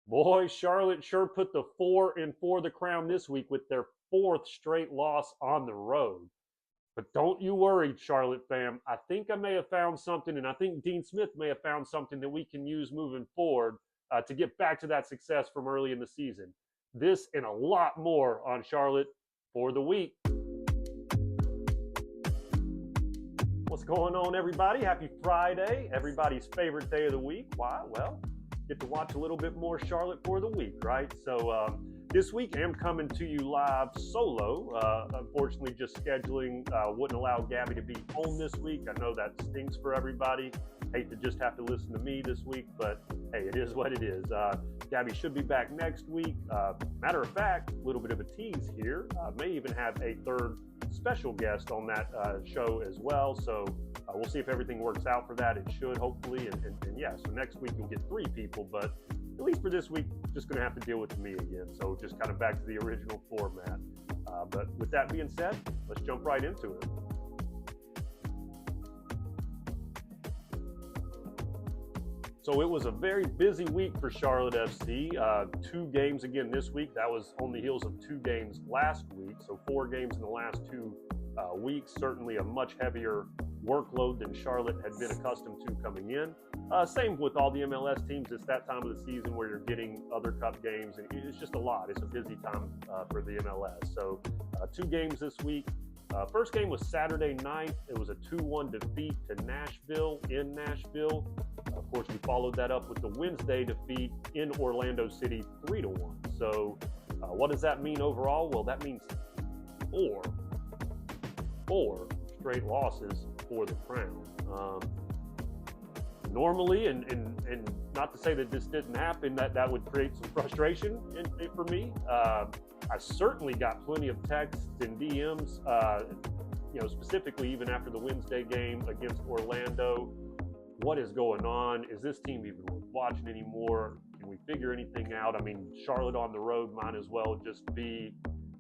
Boy, Charlotte sure put the 4-4 the crown this week with their fourth straight loss on the road. But don't you worry, Charlotte fam. I think I may have found something, and I think Dean Smith may have found something that we can use moving forward to get back to that success from early in the season. This and a lot more on Charlotte for the week. What's going on, everybody? Happy Friday, everybody's favorite day of the week. Why? Well, get to watch a little bit more Charlotte for the week, right? So this week I'm coming to you live solo. Unfortunately, just scheduling wouldn't allow Gabby to be home this week. I know that stinks for everybody. Hate to just have to listen to me this week, but hey, it is what it is. Gabby should be back next week. Matter of fact, a little bit of a tease here. May even have a third special guest on that show as well. So we'll see if everything works out for that. It should, hopefully. And yeah, so next week you'll get 3 people, but at least for this week, just going to have to deal with me again. So just kind of back to the original format. But with that being said, let's jump right into it. So it was a very busy week for Charlotte FC. 2 games again this week. That was on the heels of 2 games last week. So 4 games in the last 2 weeks. Certainly a much heavier workload than Charlotte had been accustomed to coming in. Same with all the MLS teams. It's that time of the season where you're getting other cup games, and it's just a lot. It's a busy time for the MLS. So 2 games this week. First game was Saturday night. It was a 2-1 defeat to Nashville in Nashville. Of course, we followed that up with the Wednesday defeat in Orlando City, 3-1. So what does that mean overall? Well, that means four straight losses for the crown. Normally, and not to say that this didn't happen, that would create some frustration for me. I certainly got plenty of texts and DMs, specifically even after the Wednesday game against Orlando. What is going on? Is this team even worth watching anymore? Can we figure anything out? I mean, Charlotte on the road might as well just be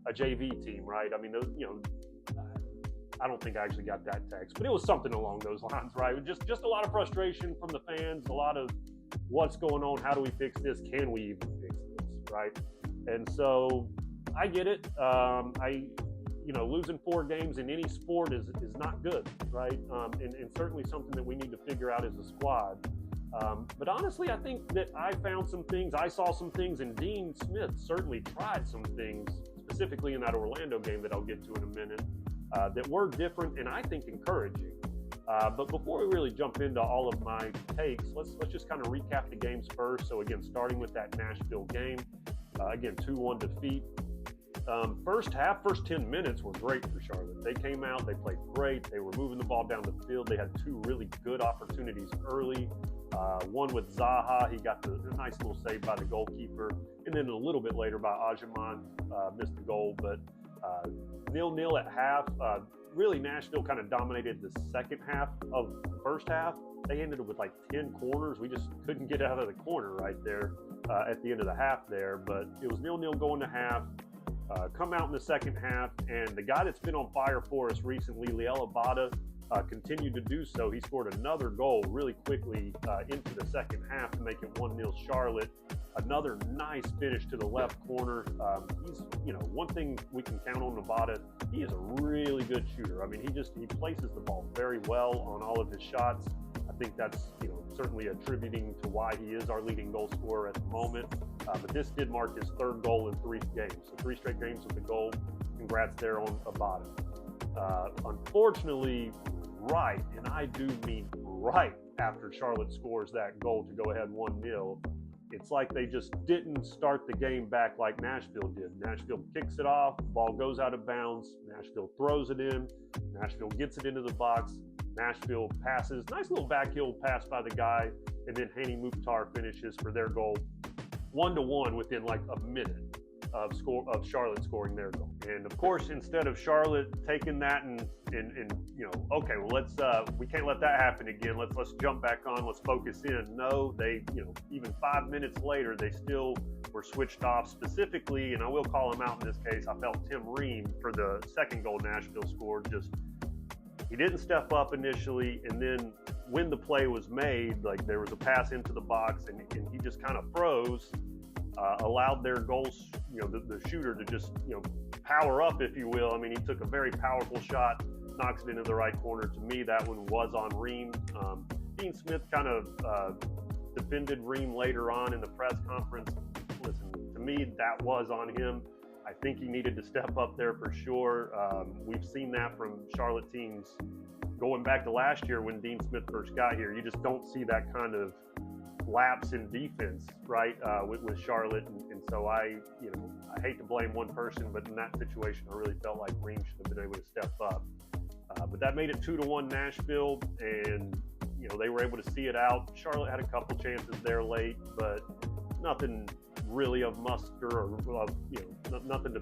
a JV team, right? I mean, I don't think I actually got that text, but it was something along those lines, right? Just a lot of frustration from the fans, a lot of what's going on, how do we fix this, can we even fix this, right? And so I get it. Losing 4 games in any sport is not good, right? And certainly something that we need to figure out as a squad. But honestly, I think that I found some things, I saw some things, and Dean Smith certainly tried some things, specifically in that Orlando game that I'll get to in a minute, that were different and I think encouraging. But before we really jump into all of my takes, let's just kind of recap the games first. So again, starting with that Nashville game, again, 2-1 defeat. First 10 minutes were great for Charlotte. They came out, they played great. They were moving the ball down the field. They had 2 really good opportunities early. One with Zaha, he got the nice little save by the goalkeeper. And then a little bit later by Ajaman, missed the goal. But 0-0 at half. Really, Nashville kind of dominated the second half of the first half. They ended up with like 10 corners. We just couldn't get out of the corner right there at the end of the half there. But it was 0-0 going to half. Come out in the second half, and the guy that's been on fire for us recently, Liel Abada, continued to do so. He scored another goal really quickly into the second half to make it 1-0 Charlotte. Another nice finish to the left corner. He's, one thing we can count on Abada, he is a really good shooter. I mean, he places the ball very well on all of his shots. I think that's, certainly attributing to why he is our leading goal scorer at the moment. But this did mark his 3rd goal in 3 games. So 3 straight games with a goal. Congrats there on Abada. Unfortunately, right, and I do mean right after Charlotte scores that goal to go ahead 1-0, it's like they just didn't start the game back like Nashville did. Nashville kicks it off, ball goes out of bounds, Nashville throws it in, Nashville gets it into the box, Nashville passes, nice little backheel pass by the guy, and then Hani Mukhtar finishes for their goal 1-1 within like a minute of Charlotte scoring their goal. And of course, instead of Charlotte taking that and okay, well we can't let that happen again. Let's jump back on. Let's focus in. No, they even 5 minutes later they still were switched off. Specifically, and I will call him out in this case, I felt Tim Ream for the second goal Nashville scored. He didn't step up initially, and then when the play was made, like there was a pass into the box, and he just kind of froze. allowed their goals, the shooter to just, power up, if you will. I mean, he took a very powerful shot, knocks it into the right corner. To me, that one was on Ream. Dean Smith kind of defended Ream later on in the press conference. Listen, to me, that was on him. I think he needed to step up there for sure. We've seen that from Charlotte teams going back to last year when Dean Smith first got here. You just don't see that kind of lapse in defense, right, with Charlotte. And so I hate to blame one person, but in that situation, I really felt like Ream should have been able to step up. But that made it 2-1 Nashville, and they were able to see it out. Charlotte had a couple chances there late, but nothing really of muster or of, nothing to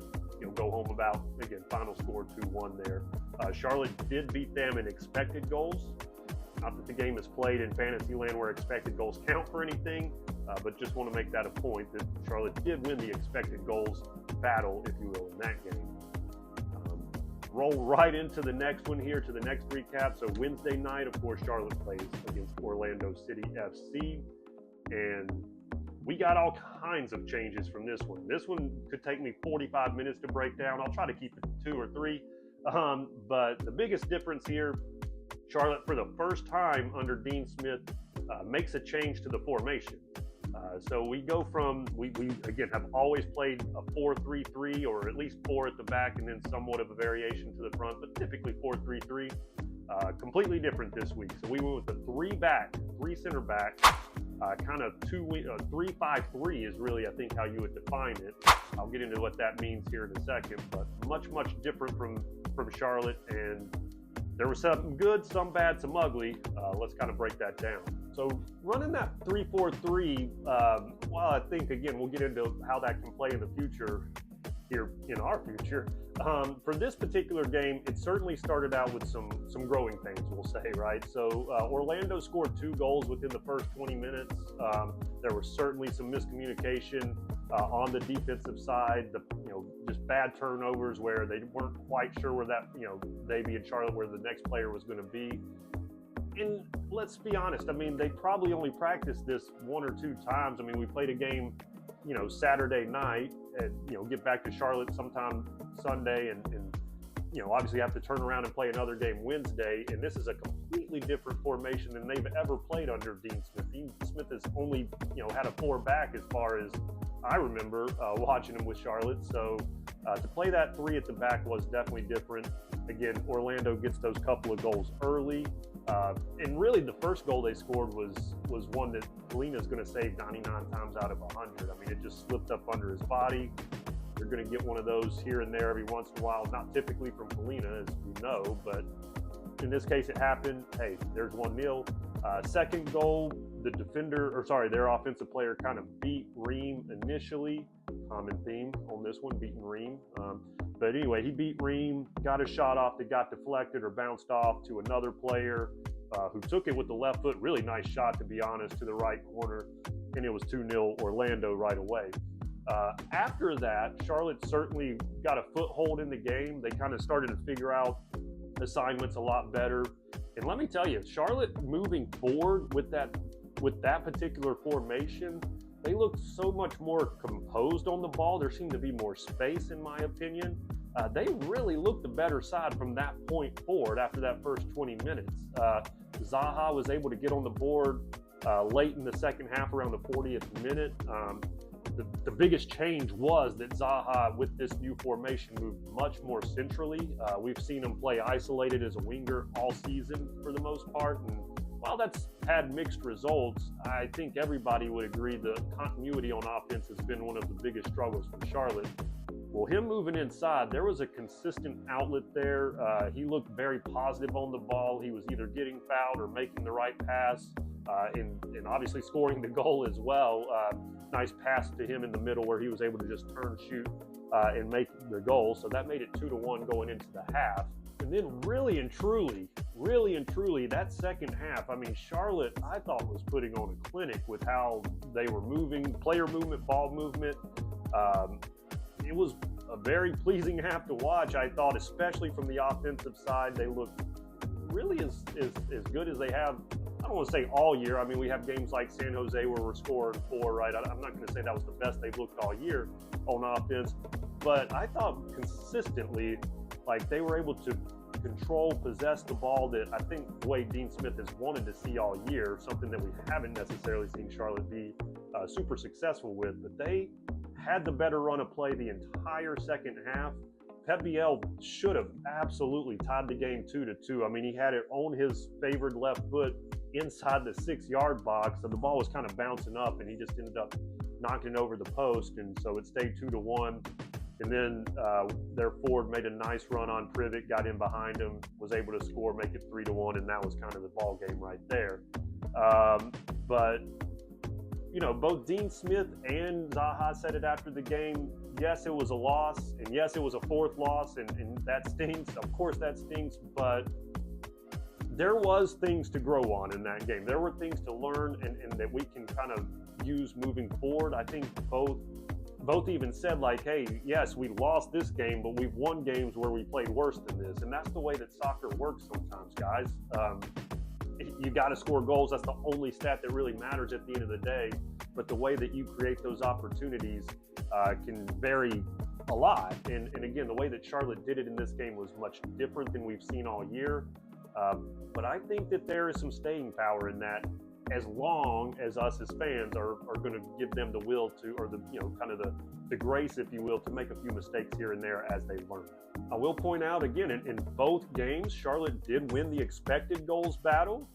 go home about. Again, final score 2-1 there. Charlotte did beat them in expected goals. Not that the game is played in fantasy land where expected goals count for anything, but just want to make that a point that Charlotte did win the expected goals battle, if you will, in that game. Roll right into the next one here, to the next recap. So Wednesday night, of course, Charlotte plays against Orlando City FC, and we got all kinds of changes from this one. This one could take me 45 minutes to break down. I'll try to keep it to 2 or 3. But the biggest difference here, Charlotte, for the first time under Dean Smith, makes a change to the formation. So we go from, we again have always played a 4-3-3, or at least 4 at the back and then somewhat of a variation to the front, but typically 4-3-3. Completely different this week. So we went with a 3 center back, kind of 3-5-3 is really, I think, how you would define it. I'll get into what that means here in a second, but much different from Charlotte. And there was some good, some bad, some ugly. Let's kind of break that down. So running that 3-4-3, well, I think, again, we'll get into how that can play in the future here in our future. For this particular game, it certainly started out with some growing pains, we'll say, right? So Orlando scored 2 goals within the first 20 minutes. There was certainly some miscommunication on the defensive side, just bad turnovers where they weren't quite sure where that, they being Charlotte, where the next player was going to be. And let's be honest, I mean, they probably only practiced this 1 or 2 times. I mean, we played a game, Saturday night, and, get back to Charlotte sometime Sunday, and obviously have to turn around and play another game Wednesday. And this is a completely different formation than they've ever played under Dean Smith. Dean Smith has only, had a 4 back as far as I remember watching him with Charlotte. So to play that 3 at the back was definitely different. Again, Orlando gets those couple of goals early. And really the first goal they scored was one that Polina's going to save 99 times out of 100. I mean, it just slipped up under his body. You're going to get one of those here and there every once in a while, not typically from Polina, as we know, but in this case it happened. Hey, there's 1-0. Second goal, their offensive player kind of beat Ream initially. Common theme on this one, beating Ream. But anyway, he beat Ream, got a shot off that got deflected or bounced off to another player who took it with the left foot. Really nice shot, to be honest, to the right corner. And it was 2-0 Orlando right away. After that, Charlotte certainly got a foothold in the game. They kind of started to figure out assignments a lot better. And let me tell you, Charlotte moving forward with that particular formation, they looked so much more composed on the ball. There seemed to be more space, in my opinion. They really looked the better side from that point forward after that first 20 minutes. Zaha was able to get on the board late in the second half, around the 40th minute. The biggest change was that Zaha, with this new formation, moved much more centrally. We've seen him play isolated as a winger all season for the most part. And while that's had mixed results, I think everybody would agree the continuity on offense has been one of the biggest struggles for Charlotte. Well, him moving inside, there was a consistent outlet there. He looked very positive on the ball. He was either getting fouled or making the right pass, and obviously scoring the goal as well. Nice pass to him in the middle where he was able to just turn, shoot, and make the goal. So that made it 2-1 going into the half. And then really and truly, that second half, I mean, Charlotte, I thought, was putting on a clinic with how they were moving, player movement, ball movement. It was a very pleasing half to watch, I thought, especially from the offensive side. They looked really as good as they have I don't want to say all year. I mean, we have games like San Jose where we're scoring 4, right? I'm not going to say that was the best they've looked all year on offense, but I thought consistently, like, they were able to control, possess the ball that I think the way Dean Smith has wanted to see all year, something that we haven't necessarily seen Charlotte be super successful with. But they had the better run of play the entire second half. Pep Biel should have absolutely tied the game 2-2. I mean, he had it on his favored left foot inside the 6-yard box, so the ball was kind of bouncing up, and he just ended up knocking it over the post, and so it stayed 2-1. And then their forward made a nice run on Privet, got in behind him, was able to score, make it 3-1, and that was kind of the ball game right there. But you know, both Dean Smith and Zaha said it after the game. Yes, it was a loss, and yes, it was a 4th loss, and that stinks. Of course, that stinks, but there was things to grow on in that game. There were things to learn and that we can kind of use moving forward. I think both even said, like, hey, yes, we lost this game, but we've won games where we played worse than this. And that's the way that soccer works sometimes, guys. You got to score goals. That's the only stat that really matters at the end of the day. But the way that you create those opportunities can vary a lot. And again, the way that Charlotte did it in this game was much different than we've seen all year. But I think that there is some staying power in that, as long as us as fans are going to give them the will to, or the, you know, kind of the grace, if you will, to make a few mistakes here and there as they learn. I will point out again, in both games, Charlotte did win the expected goals battle.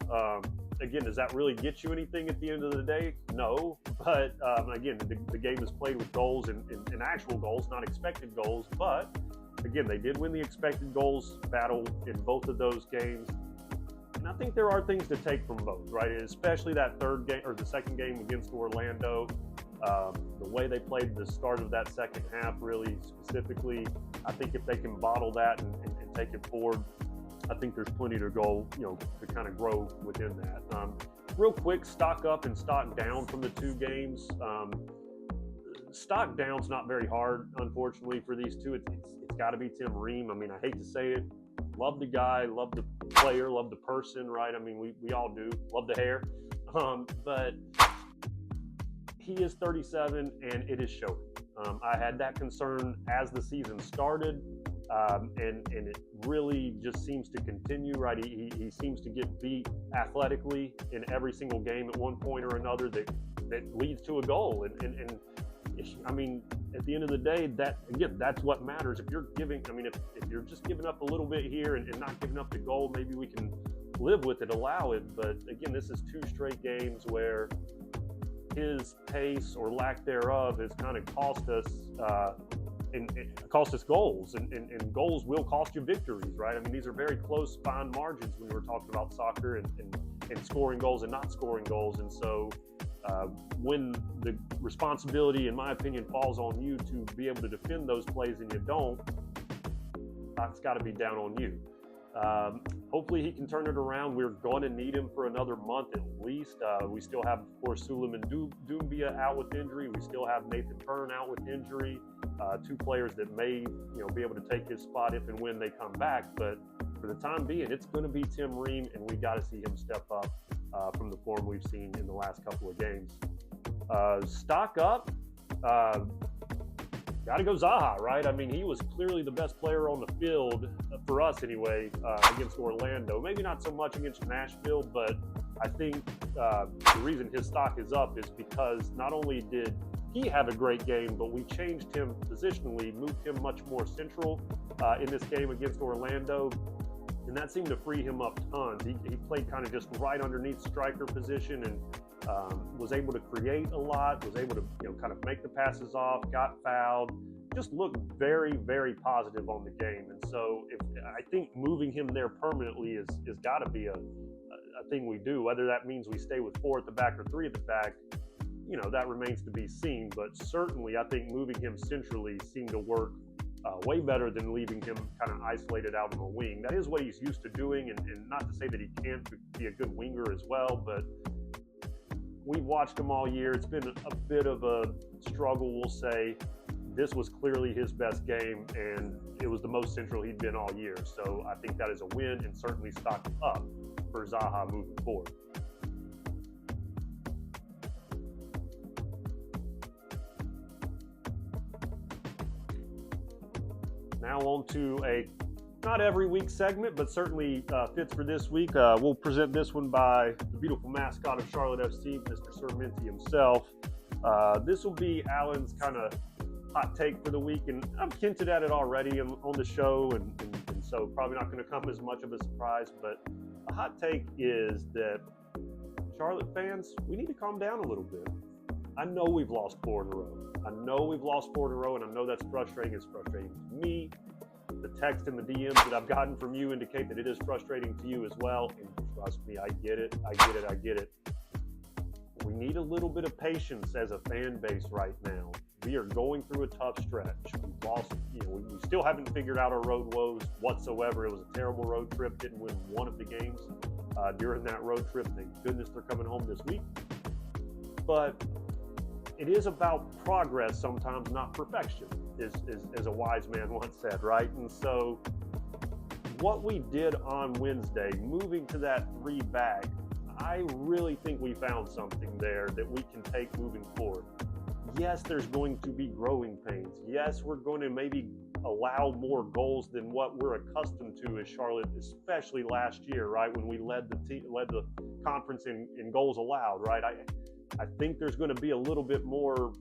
Again, does that really get you anything at the end of the day? No, but again, the game is played with goals and actual goals, not expected goals. But again, they did win the expected goals battle in both of those games. And I think there are things to take from both, right? Especially that third game, or the second game against Orlando. The way they played the start of that second half, really specifically, I think if they can bottle that and take it forward, I think there's plenty to go, you know, to kind of grow within that. Real quick, stock up and stock down from the 2 games. Stock down's not very hard, unfortunately, for these two. It's got to be Tim Ream. I mean, I hate to say it. Love the guy, love the player, love the person, right? I mean, we all do. Love the hair. But he is 37, and it is showing. I had that concern as the season started, and it really just seems to continue, right? He seems to get beat athletically in every single game at one point or another that leads to a goal. And I mean, at the end of the day, that's what matters. If you're if you're just giving up a little bit here and not giving up the goal, maybe we can live with it, allow it. But again, this is 2 straight games where his pace or lack thereof has kind of cost us and cost us goals, and goals will cost you victories, right? I mean, these are very close, fine margins when we're talking about soccer and scoring goals and not scoring goals. And so when the responsibility, in my opinion, falls on you to be able to defend those plays and you don't, it's got to be down on you. Hopefully he can turn it around. We're going to need him for another month at least. We still have, of course, Suleiman Doumbia out with injury. We still have Nathan Byrne out with injury. 2 players that may, be able to take his spot if and when they come back. But for the time being, it's going to be Tim Ream, and we got to see him step up from the form we've seen in the last couple of games. Stock up. Got to go Zaha, right? I mean, he was clearly the best player on the field, for us anyway, against Orlando. Maybe not so much against Nashville, but I think the reason his stock is up is because not only did he have a great game, but we changed him positionally, moved him much more central in this game against Orlando, and that seemed to free him up tons. He played kind of just right underneath striker position and was able to create a lot, was able to kind of make the passes off, got fouled, just looked very, very positive on the game. And so I think moving him there permanently is got to be a thing we do. Whether that means we stay with 4 at the back or 3 at the back, that remains to be seen. But certainly I think moving him centrally seemed to work way better than leaving him kind of isolated out on the wing. That is what he's used to doing, and not to say that he can't be a good winger as well, but we've watched him all year. It's been a bit of a struggle, we'll say. This was clearly his best game, and it was the most central he'd been all year. So I think that is a win, and certainly stock up for Zaha moving forward. Now on to a not every week segment, but certainly fits for this week. We'll present this one by the beautiful mascot of Charlotte FC, Mr. Sir Minty himself. This will be Alan's kind of hot take for the week, and I've hinted at it already on the show, and so probably not going to come as much of a surprise, but a hot take is that Charlotte fans, we need to calm down a little bit. I know we've lost 4 in a row. And I know that's frustrating. It's frustrating to me. The text and the DMs that I've gotten from you indicate that it is frustrating to you as well. And trust me, I get it. We need a little bit of patience as a fan base right now. We are going through a tough stretch. We've lost, we still haven't figured out our road woes whatsoever. It was a terrible road trip. Didn't win one of the games during that road trip. Thank goodness they're coming home this week. But it is about progress sometimes, not perfection, as a wise man once said, right? And so what we did on Wednesday, moving to that 3 back, I really think we found something there that we can take moving forward. Yes, there's going to be growing pains. Yes, we're going to maybe allow more goals than what we're accustomed to as Charlotte, especially last year, right? When we led the conference in goals allowed, right? I think there's going to be a little bit more,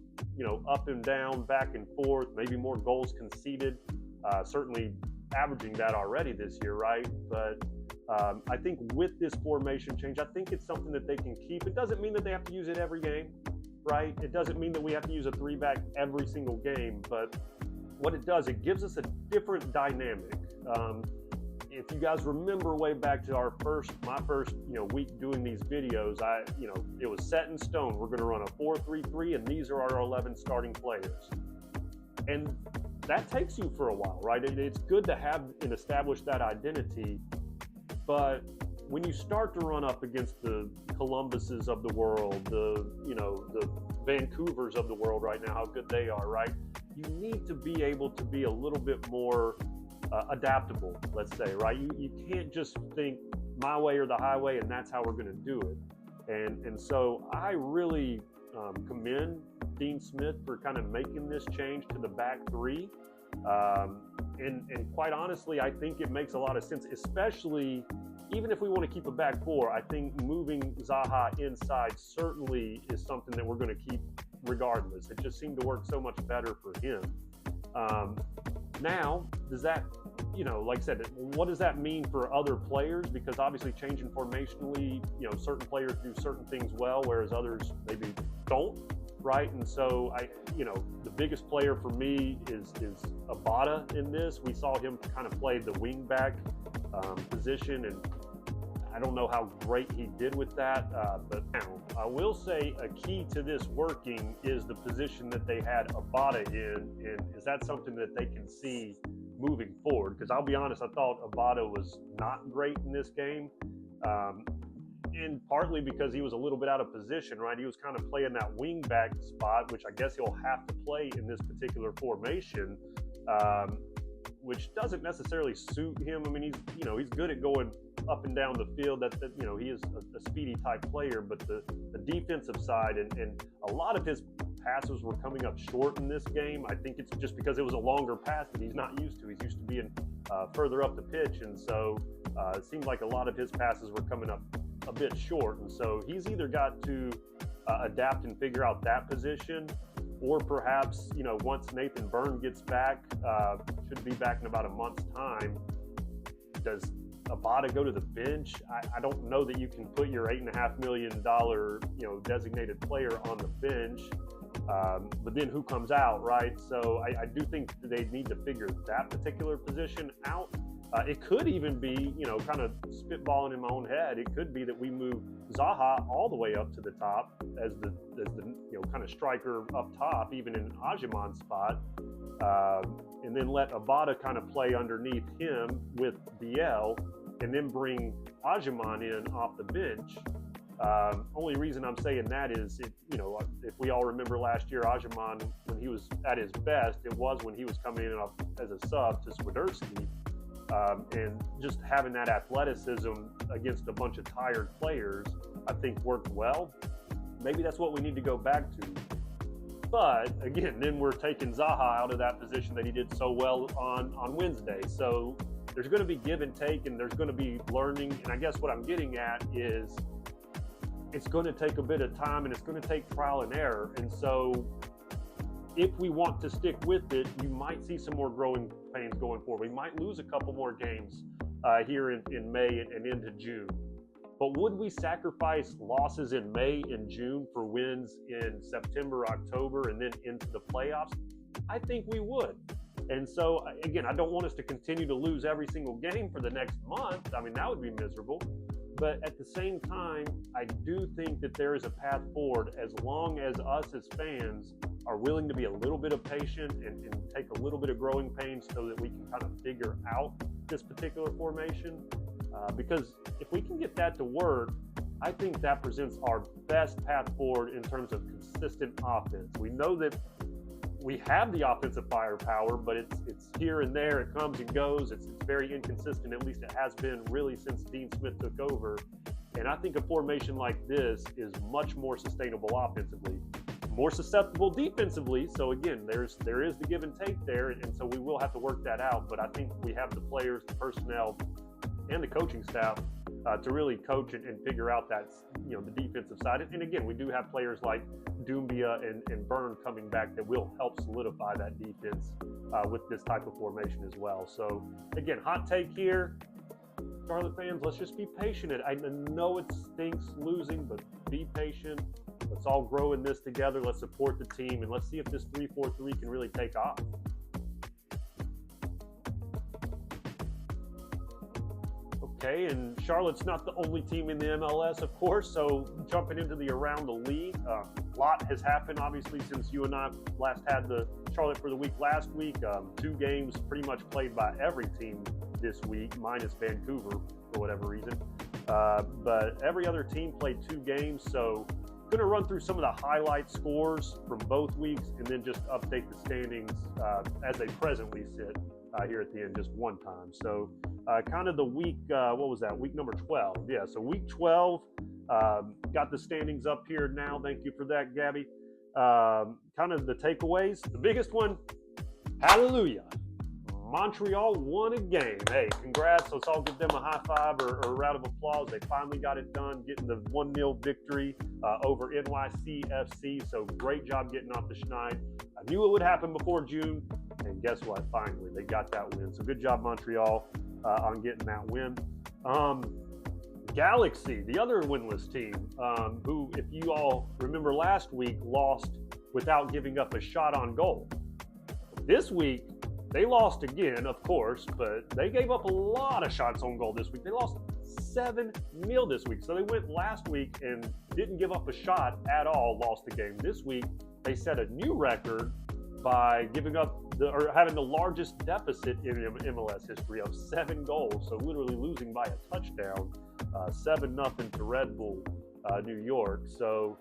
up and down, back and forth, maybe more goals conceded, certainly averaging that already this year, right? But I think with this formation change, I think it's something that they can keep. It doesn't mean that they have to use it every game, right? It doesn't mean that we have to use a 3-back every single game, but what it does, it gives us a different dynamic. If you guys remember way back to my first week doing these videos, it was set in stone. We're going to run a 4-3-3, and these are our 11 starting players. And that takes you for a while, right? It's good to have and establish that identity, but when you start to run up against the Columbuses of the world, the Vancouvers of the world right now, how good they are, right? You need to be able to be a little bit more adaptable, let's say, right? You can't just think my way or the highway and that's how we're going to do it. And so I really commend Dean Smith for kind of making this change to the back 3. And quite honestly, I think it makes a lot of sense, especially even if we want to keep a back 4. I think moving Zaha inside certainly is something that we're going to keep regardless. It just seemed to work so much better for him. Now, does that, like I said, what does that mean for other players? Because obviously changing formationally, certain players do certain things well, whereas others maybe don't, right? And so the biggest player for me is Abada in this. We saw him kind of play the wing back position, and I don't know how great he did with that, but now I will say a key to this working is the position that they had Abada in, and is that something that they can see moving forward? Because I'll be honest, I thought Abada was not great in this game, and partly because he was a little bit out of position, right? He was kind of playing that wing back spot, which I guess he'll have to play in this particular formation, which doesn't necessarily suit him. I mean, he's good at going up and down the field. That he is a speedy type player, but the defensive side and a lot of his passes were coming up short in this game. I think it's just because it was a longer pass that he's not used to. He's used to being further up the pitch, and so it seemed like a lot of his passes were coming up a bit short. And so he's either got to adapt and figure out that position, or perhaps, once Nathan Byrne gets back, should be back in about a month's time, does Abada go to the bench? I don't know that you can put your $8.5 million, designated player on the bench, but then who comes out, right? So I do think they need to figure that particular position out. It could even be, kind of spitballing in my own head, it could be that we move Zaha all the way up to the top as the kind of striker up top, even in Ajiman's spot, and then let Abada kind of play underneath him with Biel, and then bring Ajiman in off the bench. Only reason I'm saying that is, if we all remember last year, Ajiman, when he was at his best, it was when he was coming in as a sub to Swiderski. And just having that athleticism against a bunch of tired players, I think worked well. Maybe that's what we need to go back to. But again, then we're taking Zaha out of that position that he did so well on Wednesday. So there's going to be give and take, and there's going to be learning. And I guess what I'm getting at is it's going to take a bit of time, and it's going to take trial and error. And so if we want to stick with it, you might see some more growing pains going forward. We might lose a couple more games here in May and into June. But would we sacrifice losses in May and June for wins in September, October, and then into the playoffs? I think we would. And so, again, I don't want us to continue to lose every single game for the next month. I mean, that would be miserable. But at the same time, I do think that there is a path forward as long as us as fans are willing to be a little bit of patient and take a little bit of growing pains so that we can kind of figure out this particular formation. Because if we can get that to work, I think that presents our best path forward in terms of consistent offense. We know that we have the offensive firepower, but it's here and there. It comes and goes. It's very inconsistent. At least it has been really since Dean Smith took over. And I think a formation like this is much more sustainable offensively, more susceptible defensively. So again, there is the give and take there, and so we will have to work that out. But I think we have the players, the personnel, and the coaching staff to really coach and figure out that, the defensive side. And again, we do have players like Doumbia and Byrne coming back that will help solidify that defense with this type of formation as well. So again, hot take here, Charlotte fans, let's just be patient. I know it stinks losing, but be patient. Let's all grow in this together. Let's support the team, and let's see if this 3-4-3 can really take off. Okay, and Charlotte's not the only team in the MLS, of course, so jumping into the Around the League, a lot has happened, obviously, since you and I last had the Charlotte for the Week last week. 2 games pretty much played by every team this week, minus Vancouver for whatever reason. But every other team played 2 games, so going to run through some of the highlight scores from both weeks and then just update the standings as they presently sit here at the end just one time. So kind of the week, what was that? Week number 12. Yeah, so week 12, got the standings up here now. Thank you for that, Gabby. Kind of the takeaways. The biggest one, hallelujah. Montreal won a game. Hey, congrats. Let's all give them a high five or a round of applause. They finally got it done, getting the 1-0 victory over NYCFC. So great job getting off the schneid. I knew it would happen before June, and guess what? Finally, they got that win. So good job, Montreal, on getting that win. Galaxy, the other winless team, who, if you all remember last week, lost without giving up a shot on goal. This week, they lost again, of course, but they gave up a lot of shots on goal this week. They lost 7-0 this week. So they went last week and didn't give up a shot at all, lost the game. This week, they set a new record by giving up having the largest deficit in MLS history of 7 goals. So literally losing by a touchdown, 7-0 to Red Bull New York. So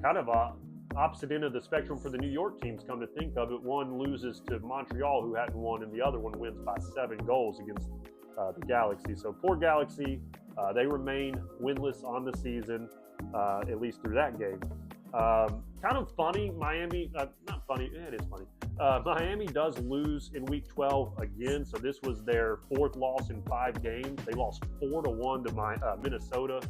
kind of a opposite end of the spectrum for the New York teams, come to think of it. One loses to Montreal, who hadn't won, and the other one wins by 7 goals against the Galaxy. So poor Galaxy, they remain winless on the season, at least through that game. Kind of funny, Miami, not funny, it is funny. Miami does lose in week 12 again, so this was their 4th loss in 5 games. They lost 4-1 to Minnesota.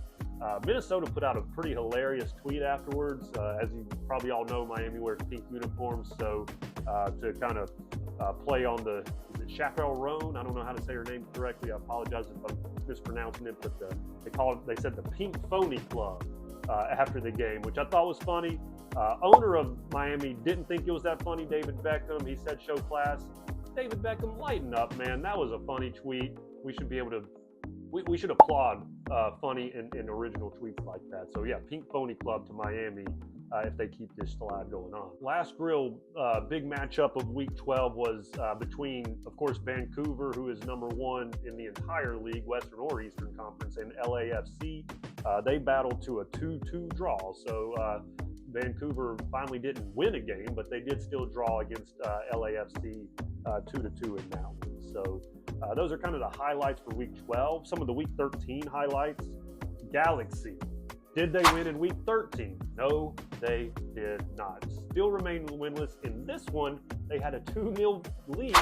Minnesota put out a pretty hilarious tweet afterwards. As you probably all know, Miami wears pink uniforms, so to kind of play on the Chappelle Roan. I don't know how to say her name correctly. I apologize if I'm mispronouncing it, but they said the Pink Phony Club after the game, which I thought was funny. Owner of Miami didn't think it was that funny, David Beckham. He said, show class. David Beckham, lighten up, man. That was a funny tweet. We should be able to we should applaud funny and original tweets like that. So yeah, Pink Phony Club to Miami if they keep this slide going on. Last real big matchup of week 12 was between, of course, Vancouver, who is number 1 in the entire league, Western or Eastern Conference, and LAFC. They battled to a 2-2 draw. So Vancouver finally didn't win a game, but they did still draw against LAFC 2-2 in that one. So those are kind of the highlights for week 12. Some of the week 13 highlights. Galaxy Did they win in week 13? No, they did not. Still remain winless. In this one, they had a 2-0 lead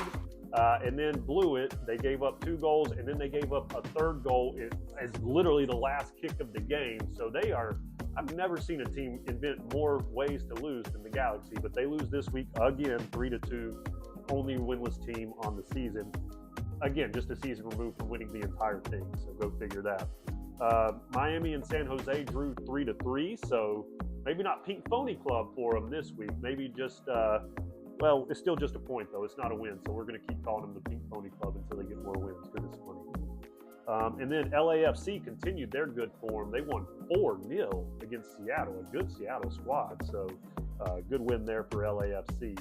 and then blew it. They gave up 2 goals, and then they gave up a third goal as literally the last kick of the game. So they are, I've never seen a team invent more ways to lose than the Galaxy, but they lose this week again, 3-2, only winless team on the season. Again, just a season removed from winning the entire thing, so go figure that. Miami and San Jose drew 3-3, so maybe not Pink Phony Club for them this week. Maybe just, well, it's still just a point, though. It's not a win, so we're going to keep calling them the Pink Phony Club until they get more wins, because it's funny. And then LAFC continued their good form. They won 4-0 against Seattle, a good Seattle squad, so good win there for LAFC.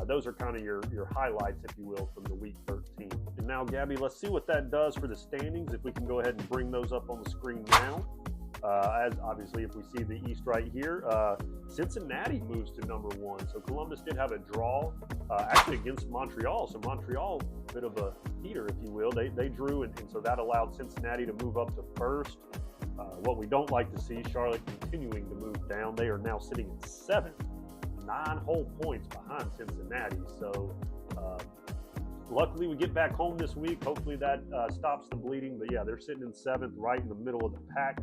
Those are kind of your highlights, if you will, from the week 13. And now, Gabby, let's see what that does for the standings. If we can go ahead and bring those up on the screen now. As obviously, if we see the East right here, Cincinnati moves to number 1. So Columbus did have a draw, actually against Montreal. So Montreal, a bit of a heater, if you will. They drew, and so that allowed Cincinnati to move up to first. What we don't like to see, Charlotte continuing to move down. They are now sitting at 7th. 9 whole points behind Cincinnati. So luckily we get back home this week. Hopefully that stops the bleeding. But yeah, they're sitting in 7th, right in the middle of the pack.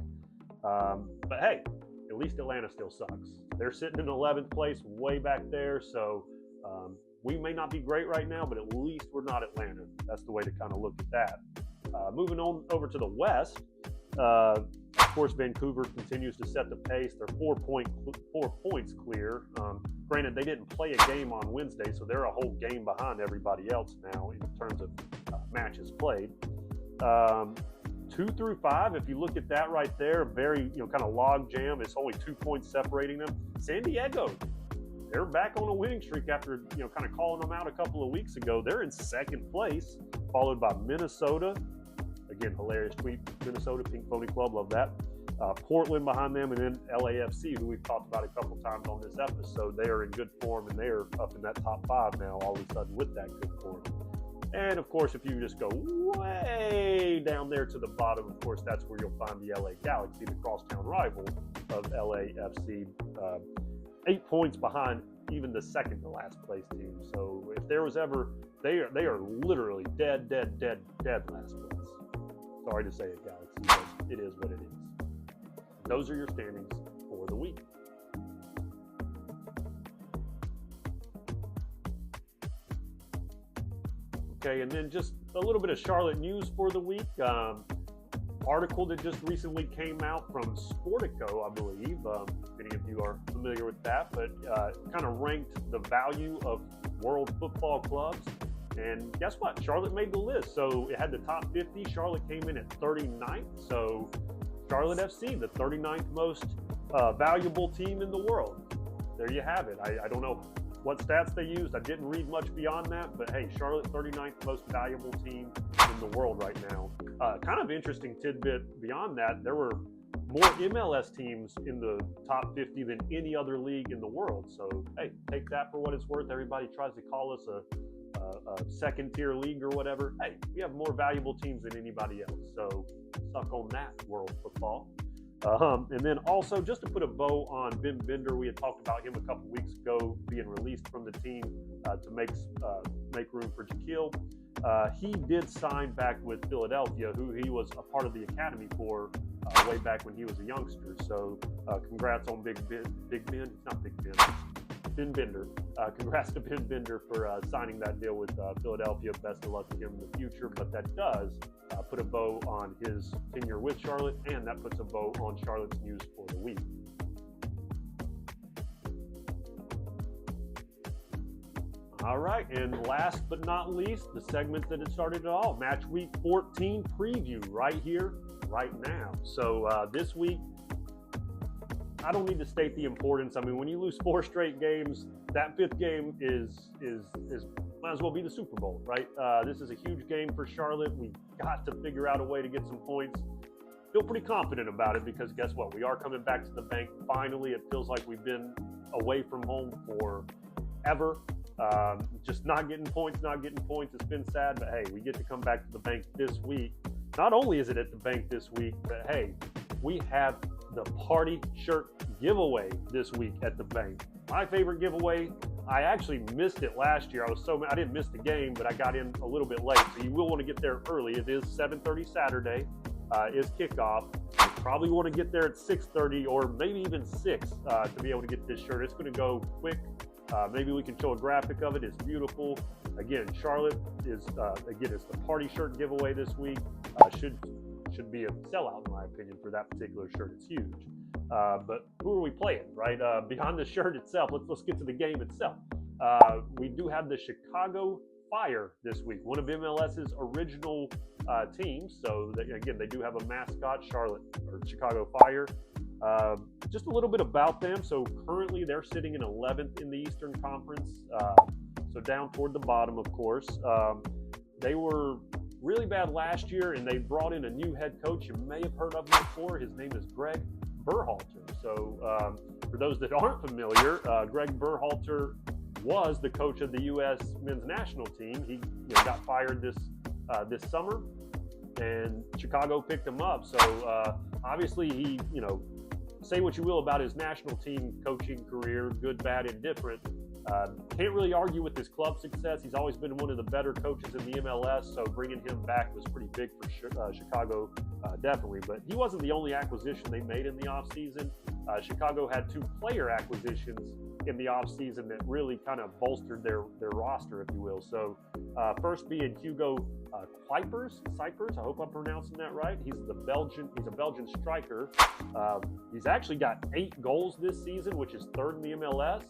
But hey, at least Atlanta still sucks. They're sitting in 11th place, way back there. So we may not be great right now, but at least we're not Atlanta. That's the way to kind of look at that. Moving on over to the West. Of course, Vancouver continues to set the pace. They're 4 points clear. Granted, they didn't play a game on Wednesday, so they're a whole game behind everybody else now in terms of matches played. 2 through 5, if you look at that right there, very kind of log jam. It's only 2 points separating them. San Diego, they're back on a winning streak after kind of calling them out a couple of weeks ago. They're in 2nd place, followed by Minnesota. Again, hilarious tweet. Minnesota, Pink Phony Club, love that. Portland behind them, and then LAFC, who we've talked about a couple times on this episode. They are in good form, and they are up in that top 5 now all of a sudden with that good form. And, of course, if you just go way down there to the bottom, of course, that's where you'll find the LA Galaxy, the crosstown rival of LAFC. 8 points behind even the second to last place team. So if there was ever, they are literally dead last place. Sorry to say it, Galaxy, but it is what it is. Those are your standings for the week. Okay, and then just a little bit of Charlotte news for the week. Article that just recently came out from Sportico, I believe. If any of you are familiar with that, but kind of ranked the value of world football clubs. And guess what? Charlotte made the list. So it had the top 50. Charlotte came in at 39th. So Charlotte FC, the 39th most valuable team in the world. There you have it. I don't know what stats they used. I didn't read much beyond that. But hey, Charlotte, 39th most valuable team in the world right now. Kind of interesting tidbit beyond that, there were more MLS teams in the top 50 than any other league in the world. So hey, take that for what it's worth. Everybody tries to call us a second tier league or whatever. Hey, we have more valuable teams than anybody else. So suck on that, world football. And then also, just to put a bow on Ben Bender, we had talked about him a couple weeks ago being released from the team to make room for Jaquil. He did sign back with Philadelphia, who he was a part of the academy for way back when he was a youngster. So congrats on Ben. Not Big Ben. Ben Bender. Congrats to Ben Bender for signing that deal with Philadelphia. Best of luck to him in the future. But that does put a bow on his tenure with Charlotte, and that puts a bow on Charlotte's news for the week. All right, and last but not least, the segment that had started it all, Matchweek 14 preview right here, right now. So this week, I don't need to state the importance. I mean, when you lose 4 straight games, that 5th game is might as well be the Super Bowl, right? This is a huge game for Charlotte. We got to figure out a way to get some points. Feel pretty confident about it because guess what? We are coming back to the bank. Finally, it feels like we've been away from home forever. Just not getting points. It's been sad, but hey, we get to come back to the bank this week. Not only is it at the bank this week, but hey, we have the party shirt giveaway this week at the bank. My favorite giveaway. I actually missed it last year. I didn't miss the game, but I got in a little bit late. So you will want to get there early. It is 7:30 Saturday, is kickoff. You probably want to get there at 6:30 or maybe even 6 to be able to get this shirt. It's going to go quick. Maybe we can show a graphic of it. It's beautiful. Again, Charlotte is it's the party shirt giveaway this week. Should be a sellout in my opinion for that particular shirt. It's huge. But who are we playing, right? Beyond the shirt itself, let's get to the game itself. We do have the Chicago Fire this week, one of MLS's original teams. So they do have a mascot, Chicago Fire. Just a little bit about them. So currently they're sitting in 11th in the Eastern Conference. So down toward the bottom, of course. They were really bad last year, and they brought in a new head coach. You may have heard of him before. His name is Greg Berhalter. So for those that aren't familiar, Greg Berhalter was the coach of the U.S. men's national team. He got fired this summer, and Chicago picked him up. So obviously he, say what you will about his national team coaching career, good, bad, indifferent. Can't really argue with his club success. He's always been one of the better coaches in the MLS, so bringing him back was pretty big for Chicago, definitely. But he wasn't the only acquisition they made in the offseason. Chicago had 2 player acquisitions in the offseason that really kind of bolstered their roster, if you will. So first being Hugo Kuipers, I hope I'm pronouncing that right. He's a Belgian striker. He's actually got 8 goals this season, which is 3rd in the MLS.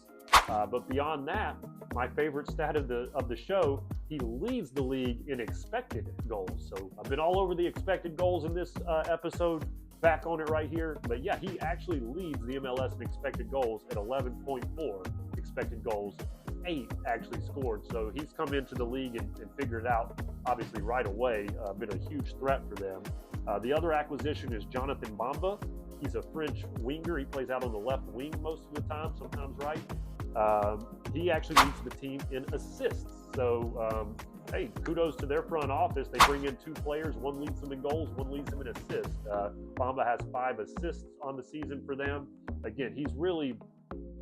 But beyond that, my favorite stat of the show, he leads the league in expected goals. So I've been all over the expected goals in this episode, back on it right here. But yeah, he actually leads the MLS in expected goals at 11.4 expected goals, 8 actually scored. So he's come into the league and figured it out, obviously, right away. Been a huge threat for them. The other acquisition is Jonathan Bamba. He's a French winger. He plays out on the left wing most of the time, sometimes right. He actually leads the team in assists. So, hey, kudos to their front office. They bring in 2 players. One leads them in goals, one leads them in assists. Bamba has 5 assists on the season for them. Again, he's really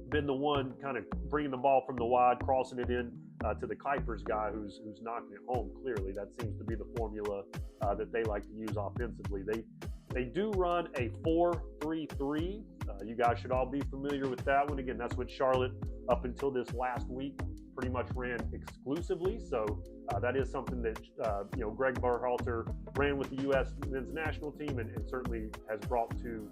been the one kind of bringing the ball from the wide, crossing it in to the Kuipers guy who's knocking it home. Clearly, that seems to be the formula that they like to use offensively. They do run a 4-3-3. You guys should all be familiar with that one. Again, that's what Charlotte, up until this last week, pretty much ran exclusively. So that is something that Greg Berhalter ran with the U.S. men's national team and certainly has brought to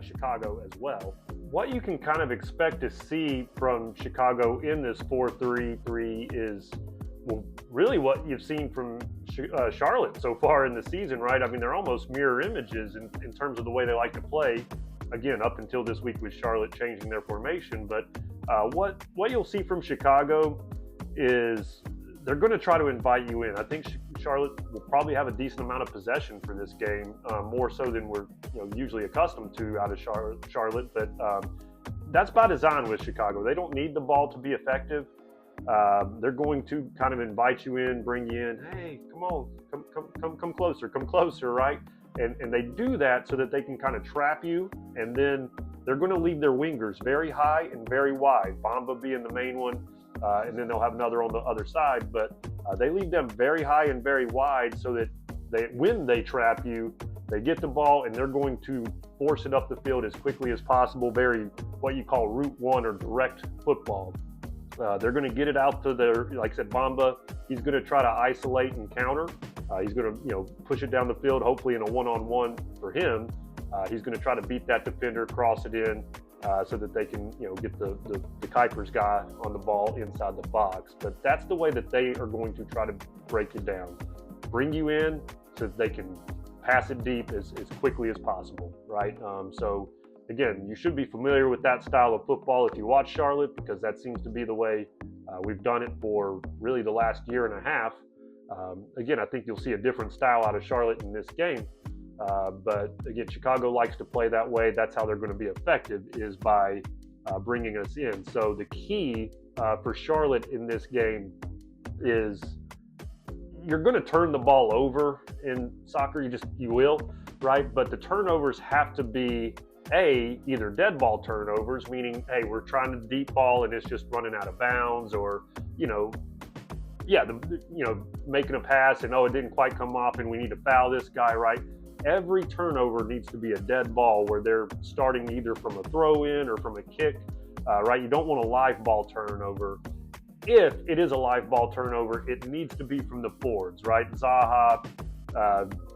Chicago as well. What you can kind of expect to see from Chicago in this 4-3-3 is, well, really what you've seen from Charlotte so far in the season, right? I mean, they're almost mirror images in terms of the way they like to play. Again, up until this week with Charlotte changing their formation. But what you'll see from Chicago is they're going to try to invite you in. I think Charlotte will probably have a decent amount of possession for this game, more so than we're usually accustomed to out of Charlotte. But that's by design with Chicago. They don't need the ball to be effective. They're going to kind of invite you in, bring you in. Hey, come on, come closer, right? And they do that so that they can kind of trap you, and then they're going to leave their wingers very high and very wide, Bamba being the main one, and then they'll have another on the other side. But they leave them very high and very wide so that when they trap you, they get the ball and they're going to force it up the field as quickly as possible, very what you call route one or direct football. They're going to get it out to their, like I said, Bamba. He's going to try to isolate and counter. He's going to, push it down the field, hopefully in a one-on-one for him. He's going to try to beat that defender, cross it in, so that they can, get the Kuipers guy on the ball inside the box. But that's the way that they are going to try to break it down. Bring you in so that they can pass it deep as quickly as possible, right? So, again, you should be familiar with that style of football if you watch Charlotte, because that seems to be the way we've done it for really the last year and a half. Again, I think you'll see a different style out of Charlotte in this game. But again, Chicago likes to play that way. That's how they're going to be effective, is by bringing us in. So the key for Charlotte in this game is you're going to turn the ball over in soccer. You will, right? But the turnovers have to be either dead ball turnovers, meaning, hey, we're trying to deep ball and it's just running out of bounds, or, making a pass and, it didn't quite come off and we need to foul this guy, right? Every turnover needs to be a dead ball where they're starting either from a throw in or from a kick, right? You don't want a live ball turnover. If it is a live ball turnover, it needs to be from the forwards, right? Zaha,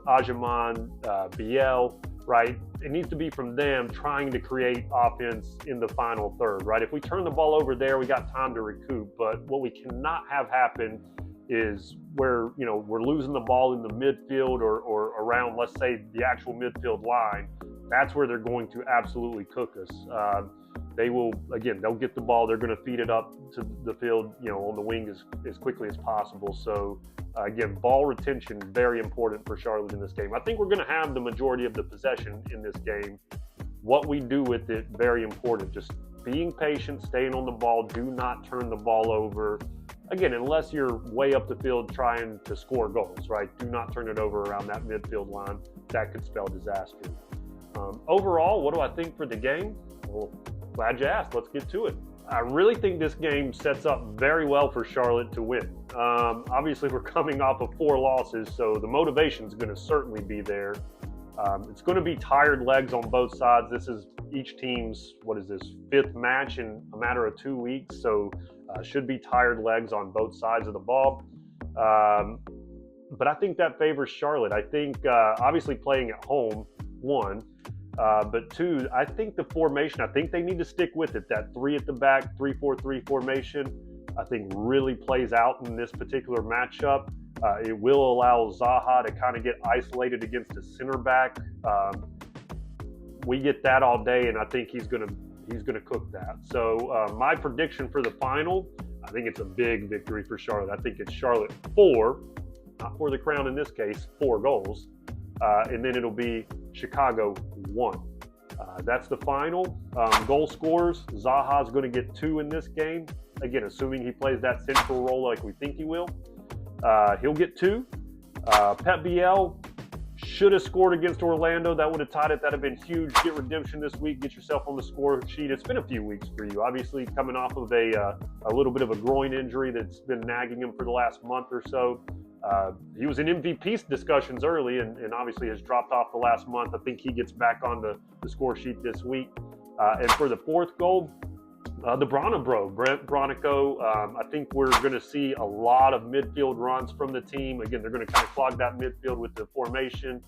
Ajaman, Biel, right? It needs to be from them trying to create offense in the final third, right? If we turn the ball over there, we got time to recoup. But what we cannot have happen is where, we're losing the ball in the midfield or around, let's say, the actual midfield line. That's where they're going to absolutely cook us. They'll get the ball. They're going to feed it up to the field, on the wing as quickly as possible. So, again, ball retention, very important for Charlotte in this game. I think we're going to have the majority of the possession in this game. What we do with it, very important. Just being patient, staying on the ball. Do not turn the ball over. Again, unless you're way up the field trying to score goals, right? Do not turn it over around that midfield line. That could spell disaster. Overall, what do I think for the game? Well, glad you asked. Let's get to it. I really think this game sets up very well for Charlotte to win. Obviously, we're coming off of 4 losses, so the motivation is going to certainly be there. It's going to be tired legs on both sides. This is each team's, 5th match in a matter of 2 weeks, so should be tired legs on both sides of the ball. But I think that favors Charlotte. I think, obviously, playing at home, 1. But 2, I think the formation, I think they need to stick with it. That 3 at the back, 3-4-3 formation, I think really plays out in this particular matchup. It will allow Zaha to kind of get isolated against a center back. We get that all day, and I think he's gonna cook that. So my prediction for the final, I think it's a big victory for Charlotte. I think it's Charlotte 4, not for the crown in this case, 4 goals. And then it'll be Chicago 1. That's the final. Goal scorers, Zaha's going to get 2 in this game. Again, assuming he plays that central role like we think he will. He'll get 2. Pep Biel should have scored against Orlando. That would have tied it. That would have been huge. Get redemption this week. Get yourself on the score sheet. It's been a few weeks for you. Obviously, coming off of a little bit of a groin injury that's been nagging him for the last month or so. He was in MVP discussions early and obviously has dropped off the last month. I think he gets back on the score sheet this week. And for the 4th goal, the Bronico, Brent Bronico, I think we're going to see a lot of midfield runs from the team. Again, they're going to kind of clog that midfield with the formation.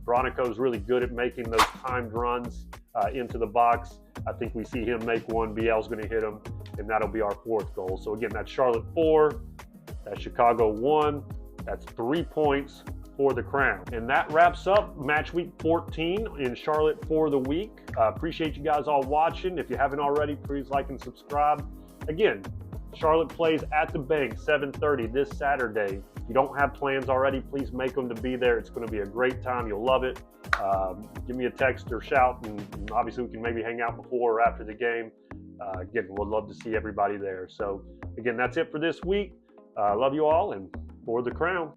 Bronico is really good at making those timed runs into the box. I think we see him make one. Biel's going to hit him, and that'll be our 4th goal. So again, that's Charlotte 4. That's Chicago 1. That's 3 points for the crown. And that wraps up match week 14 in Charlotte for the week. Appreciate you guys all watching. If you haven't already, please like and subscribe. Again, Charlotte plays at the Bank 7:30 this Saturday. If you don't have plans already, please make them to be there. It's going to be a great time. You'll love it. Give me a text or shout, and obviously we can maybe hang out before or after the game. Again, we'd love to see everybody there. So again, that's it for this week. Love you all, and for the crown.